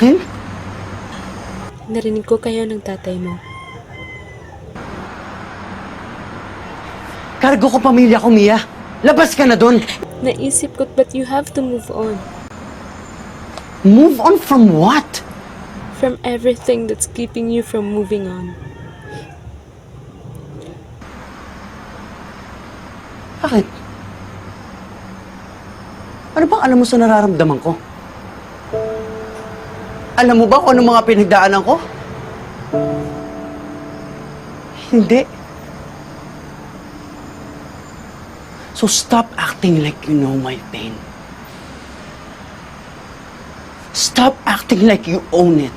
akin? Narinig ko kayo ng tatay mo. Kargo ko pamilya ko, Mia. Labas ka na doon. Naisip ko, but you have to move on. Move on from what? From everything that's keeping you from moving on. Bakit? Ano bang alam mo sa nararamdaman ko? Alam mo ba kung anong mga pinagdaanan ko? Hindi. So stop acting like you know my pain. Stop acting like you own it.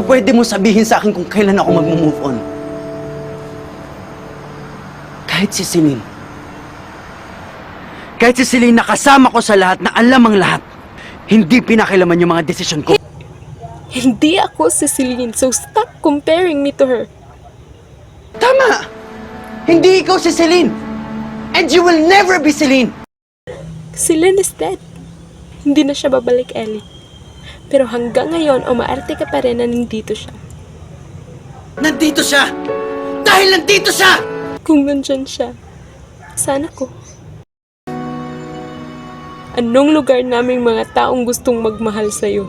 Pwede mo sabihin sa akin kung kailan ako mag-move on. Kahit si Celine. Kahit si Celine nakasama ko sa lahat na alam ang lahat. Hindi pinakilaman yung mga desisyon ko. Hindi ako si Celine, so stop comparing me to her. Tama! Hindi ikaw si Celine! And you will never be Celine! Celine is dead. Hindi na siya babalik, Ellie. Pero hanggang ngayon, umaarte ka pa rin na nandito siya. Nandito siya! Dahil nandito siya! Kung nandyan siya, sana ko. Anong lugar naming mga taong gustong magmahal sa'yo?